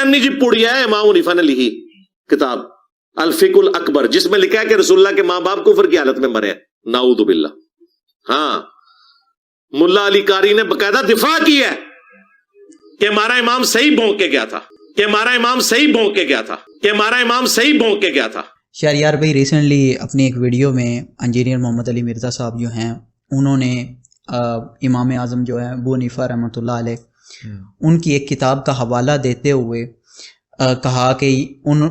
نہیں جی پڑیا ہے امام حنیفہ نے لکھی کتاب الفقہ الاکبر، جس میں لکھا ہے کہ رسول اللہ کے ماں باپ کفر کی حالت میں مرے ہیں، نعوذ باللہ. ہاں ملا علی قاری نے باقاعدہ دفاع کی ہے کہ ہمارا امام صحیح بھونک کے گیا تھا، کہ ہمارا امام صحیح بھونک کے گیا تھا، کہ ہمارا امام صحیح بھونک کے گیا تھا. شہریار بھائی ریسنٹلی اپنی ایک ویڈیو میں انجینئر محمد علی مرزا صاحب جو ہیں انہوں نے امام اعظم جو ہے ابو حنیفہ رحمۃ اللہ علیہ ان کی ایک کتاب کا حوالہ دیتے ہوئے کہا کہ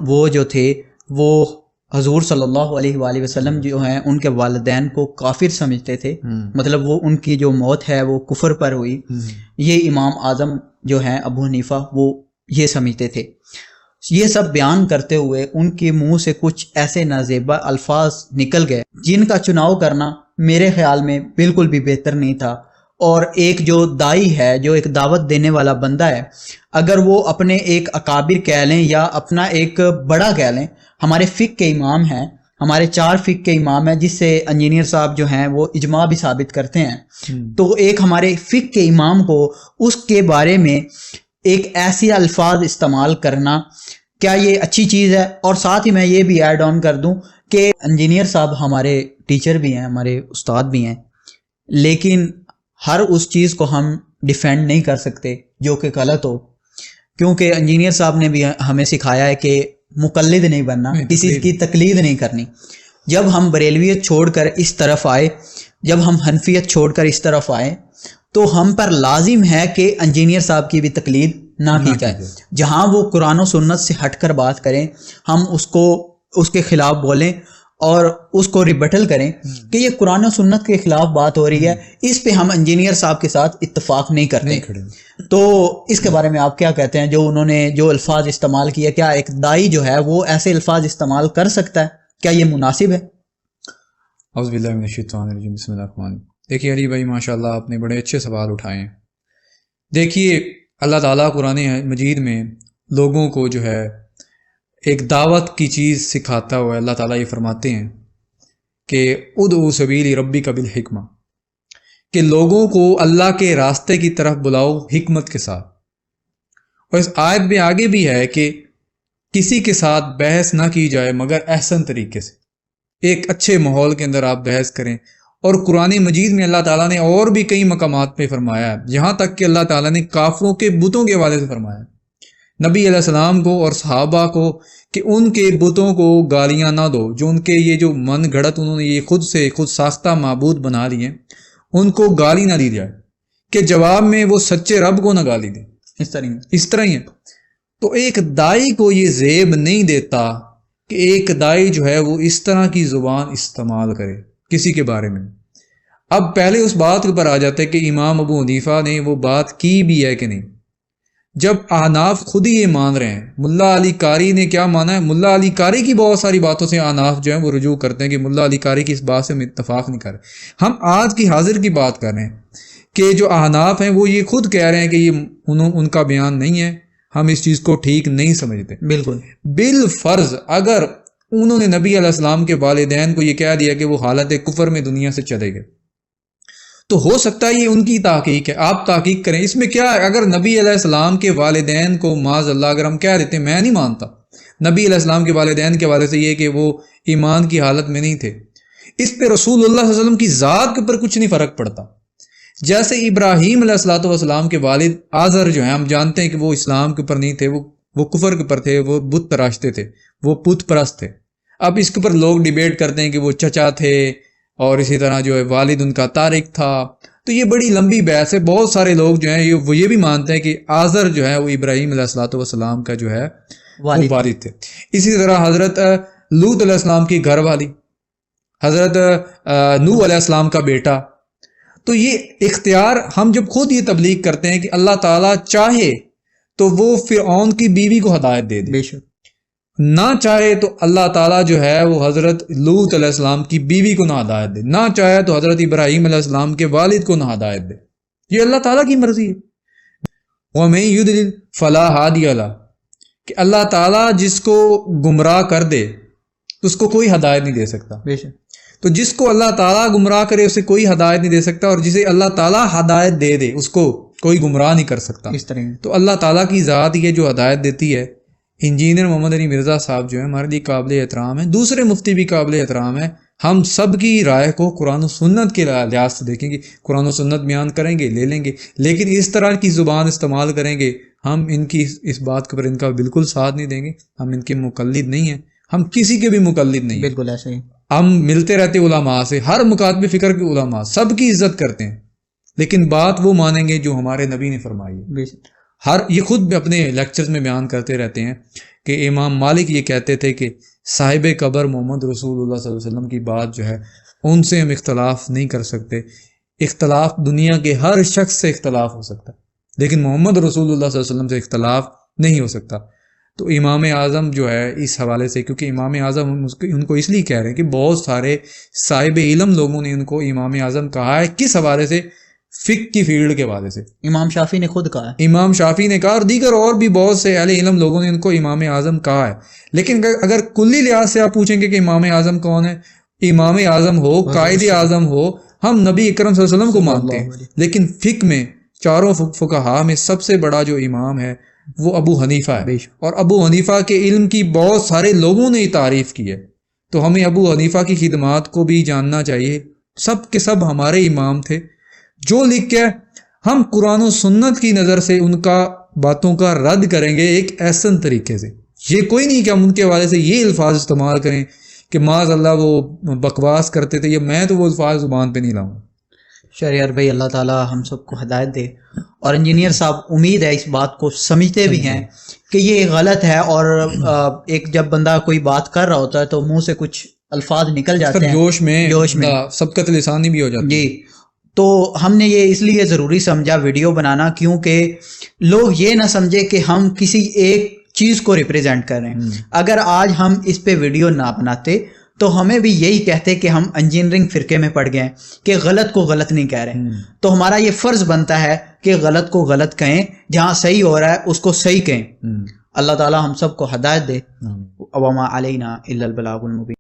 وہ جو تھے وہ حضور صلی اللہ علیہ وآلہ وسلم جو ہیں ان کے والدین کو کافر سمجھتے تھے، مطلب وہ ان کی جو موت ہے وہ کفر پر ہوئی. یہ امام اعظم جو ہیں ابو حنیفہ وہ یہ سمجھتے تھے. یہ سب بیان کرتے ہوئے ان کے منہ سے کچھ ایسے نازیبا الفاظ نکل گئے جن کا چناؤ کرنا میرے خیال میں بالکل بھی بہتر نہیں تھا. اور ایک جو دائی ہے، جو ایک دعوت دینے والا بندہ ہے، اگر وہ اپنے ایک اکابر کہہ لیں یا اپنا ایک بڑا کہہ لیں، ہمارے فقہ کے امام ہیں، ہمارے 4 فقہ کے امام ہیں جس سے انجینئر صاحب جو ہیں وہ اجماع بھی ثابت کرتے ہیں، تو ایک ہمارے فقہ کے امام کو اس کے بارے میں ایک ایسی الفاظ استعمال کرنا کیا یہ اچھی چیز ہے؟ اور ساتھ ہی میں یہ بھی ایڈ آن کر دوں کہ انجینئر صاحب ہمارے ٹیچر بھی ہیں، ہمارے استاد بھی ہیں، لیکن ہر اس چیز کو ہم ڈیفینڈ نہیں کر سکتے جو کہ غلط ہو، کیونکہ انجینئر صاحب نے بھی ہمیں سکھایا ہے کہ مقلد نہیں بننا، کسی کی تقلید نہیں کرنی. جب ہم بریلویت چھوڑ کر اس طرف آئے، جب ہم حنفیت چھوڑ کر اس طرف آئے تو ہم پر لازم ہے کہ انجینئر صاحب کی بھی تقلید نہ کی جائے. جہاں وہ قرآن و سنت سے ہٹ کر بات کریں ہم اس کے خلاف بولیں اور اس کو ریبٹل کریں کہ یہ قرآن و سنت کے خلاف بات ہو رہی ہے، اس پہ ہم انجینئر صاحب کے ساتھ اتفاق نہیں کرتے. تو اس کے بارے میں آپ کیا کہتے ہیں؟ جو انہوں نے جو الفاظ استعمال کیے، کیا ایک دائی جو ہے وہ ایسے الفاظ استعمال کر سکتا ہے؟ کیا یہ مناسب ہے؟ اعوذ باللہ من الشیطان الرجیم، بسم اللہ الرحمن الرحیم. دیکھیے علی بھائی ماشاءاللہ آپ نے بڑے اچھے سوال اٹھائے ہیں. دیکھیے اللہ تعالیٰ قرآن مجید میں لوگوں کو جو ہے ایک دعوت کی چیز سکھاتا ہوا اللہ تعالیٰ یہ فرماتے ہیں کہ ادعو سبیل ربک بالحکمہ، کہ لوگوں کو اللہ کے راستے کی طرف بلاؤ حکمت کے ساتھ. اور اس آیت میں آگے بھی ہے کہ کسی کے ساتھ بحث نہ کی جائے مگر احسن طریقے سے، ایک اچھے ماحول کے اندر آپ بحث کریں. اور قرآن مجید میں اللہ تعالیٰ نے اور بھی کئی مقامات پہ فرمایا ہے، یہاں تک کہ اللہ تعالیٰ نے کافروں کے بتوں کے حوالے سے فرمایا نبی علیہ السلام کو اور صحابہ کو کہ ان کے بتوں کو گالیاں نہ دو، جو ان کے یہ جو من گھڑت انہوں نے یہ خود ساختہ معبود بنا لیے ہیں، ان کو گالی نہ دی جائے، کہ جواب میں وہ سچے رب کو نہ گالی دیں. اس طرح ہی ہے. تو ایک دائی کو یہ زیب نہیں دیتا کہ ایک دائی جو ہے وہ اس طرح کی زبان استعمال کرے کسی کے بارے میں. اب پہلے اس بات کے اوپر آ جاتے ہیں کہ امام ابو حنیفہ نے وہ بات کی بھی ہے کہ نہیں. جب احناف خود ہی یہ مان رہے ہیں، ملا علی قاری نے کیا مانا ہے؟ ملا علی قاری کی بہت ساری باتوں سے احناف جو ہیں وہ رجوع کرتے ہیں کہ ملا علی قاری کی اس بات سے ہم اتفاق نہیں کر رہے. ہم آج کی حاضر کی بات کر رہے ہیں کہ جو احناف ہیں وہ یہ خود کہہ رہے ہیں کہ یہ ان کا بیان نہیں ہے، ہم اس چیز کو ٹھیک نہیں سمجھتے. بالکل بالفرض اگر انہوں نے نبی علیہ السلام کے والدین کو یہ کہہ دیا کہ وہ حالت کفر میں دنیا سے چلے گئے، تو ہو سکتا ہے یہ ان کی تحقیق ہے، آپ تحقیق کریں. اس میں کیا ہے؟ اگر نبی علیہ السلام کے والدین کو معاذ اللہ اگر ہم کہہ دیتے ہیں میں نہیں مانتا، نبی علیہ السلام کے والدین کے حوالے سے یہ کہ وہ ایمان کی حالت میں نہیں تھے، اس پہ رسول اللہ صلی اللہ علیہ وسلم کی ذات کے اوپر کچھ نہیں فرق پڑتا. جیسے ابراہیم علیہ السلام کے والد آزر جو ہیں، ہم جانتے ہیں کہ وہ اسلام کے اوپر نہیں تھے، وہ کفر کے اوپر تھے، وہ بت تراشتے تھے، وہ بت پرست تھے. اب اس کے اوپر لوگ ڈیبیٹ کرتے ہیں کہ وہ چچا تھے اور اسی طرح جو ہے والد ان کا طارق تھا. تو یہ بڑی لمبی بحث ہے. بہت سارے لوگ جو ہیں وہ یہ بھی مانتے ہیں کہ آزر جو ہے وہ ابراہیم علیہ السلام کا جو ہے وہ والد تھے. اسی طرح حضرت لوط علیہ السلام کی گھر والی، حضرت نوح علیہ السلام کا بیٹا. تو یہ اختیار ہم جب خود یہ تبلیغ کرتے ہیں کہ اللہ تعالیٰ چاہے تو وہ فرعون کی بیوی کو ہدایت دے دے، بے شک نہ چاہے تو اللہ تعالیٰ جو ہے وہ حضرت لوط علیہ السلام کی بیوی کو نہ ہدایت دے، نہ چاہے تو حضرت ابراہیم علیہ السلام کے والد کو نہ ہدایت دے. یہ اللہ تعالیٰ کی مرضی ہے. وَمَن يُضْلِلْ فَلَا هَادِيَ لَهُ، کہ اللہ تعالیٰ جس کو گمراہ کر دے تو اس کو کوئی ہدایت نہیں دے سکتا. بے شک. تو جس کو اللہ تعالیٰ گمراہ کرے اسے کوئی ہدایت نہیں دے سکتا، اور جسے اللہ تعالیٰ ہدایت دے دے اس کو کوئی گمراہ نہیں کر سکتا اس طرح تو اللہ تعالیٰ کی ذات یہ جو ہدایت دیتی ہے. انجینئر محمد علی مرزا صاحب جو ہے ہمارے لیے قابل احترام ہے, دوسرے مفتی بھی قابل احترام ہے. ہم سب کی رائے کو قرآن و سنت کے لحاظ سے دیکھیں گے, قرآن و سنت بیان کریں گے, لے لیں گے, لیکن اس طرح کی زبان استعمال کریں گے, ہم ان کی اس بات پر ان کا بالکل ساتھ نہیں دیں گے. ہم ان کے مقلد نہیں ہیں, ہم کسی کے بھی مقلد نہیں ہیں. بالکل ایسے ہی ہم ملتے رہتے علماء سے, ہر مکاتب فکر کے علماء سب کی عزت کرتے ہیں, لیکن بات وہ مانیں گے جو ہمارے نبی نے فرمائی ہے. یہ خود بھی اپنے لیکچرز میں بیان کرتے رہتے ہیں کہ امام مالک یہ کہتے تھے کہ صاحب قبر محمد رسول اللہ صلی اللہ علیہ وسلم کی بات جو ہے ان سے ہم اختلاف نہیں کر سکتے. اختلاف دنیا کے ہر شخص سے اختلاف ہو سکتا ہے, لیکن محمد رسول اللہ صلی اللہ علیہ وسلم سے اختلاف نہیں ہو سکتا. تو امام اعظم جو ہے اس حوالے سے, کیونکہ امام اعظم ان کو اس لیے کہہ رہے ہیں کہ بہت سارے صاحب علم لوگوں نے ان کو امام اعظم کہا ہے. کس حوالے سے؟ فقہ کی فیلڈ کے حوالے سے. امام شافعی نے خود کہا ہے, امام شافعی نے کہا, اور دیگر اور بھی بہت سے اہل علم لوگوں نے ان کو امام اعظم کہا ہے. لیکن اگر کلی لحاظ سے آپ پوچھیں گے کہ امام اعظم کون ہے, امام اعظم ہو, قائد اعظم ہو, ہم نبی اکرم صلی اللہ علیہ وسلم کو مانتے ہیں. لیکن فقہ میں چاروں فقہا میں سب سے بڑا جو امام ہے وہ ابو حنیفہ ہے, اور ابو حنیفہ کے علم کی بہت سارے لوگوں نے تعریف کی ہے. تو ہمیں ابو حنیفہ کی خدمات کو بھی جاننا چاہیے. سب کے سب ہمارے امام تھے. جو لکھ کے ہم قرآن و سنت کی نظر سے ان کا باتوں کا رد کریں گے ایک احسن طریقے سے. یہ کوئی نہیں کہ ہم ان کے حوالے سے یہ الفاظ استعمال کریں کہ معاذ اللہ وہ بکواس کرتے تھے, یا میں تو وہ الفاظ زبان پہ نہیں لاؤں. شہریار بھائی اللہ تعالی ہم سب کو ہدایت دے. اور انجینئر صاحب امید ہے اس بات کو سمجھتے بھی ہیں کہ یہ غلط ہے, اور ایک جب بندہ کوئی بات کر رہا ہوتا ہے تو منہ سے کچھ الفاظ نکل جاتے ہیں جوش میں سبقت لسانی بھی ہو جاتی ہے. جی, تو ہم نے یہ اس لیے ضروری سمجھا ویڈیو بنانا, کیونکہ لوگ یہ نہ سمجھے کہ ہم کسی ایک چیز کو ریپریزنٹ کر رہے ہیں. اگر آج ہم اس پہ ویڈیو نہ بناتے تو ہمیں بھی یہی کہتے کہ ہم انجینئرنگ فرقے میں پڑ گئے ہیں کہ غلط کو غلط نہیں کہہ رہے. تو ہمارا یہ فرض بنتا ہے کہ غلط کو غلط کہیں, جہاں صحیح ہو رہا ہے اس کو صحیح کہیں. اللہ تعالی ہم سب کو ہدایت دے. وما علینا الا البلاغ المبین.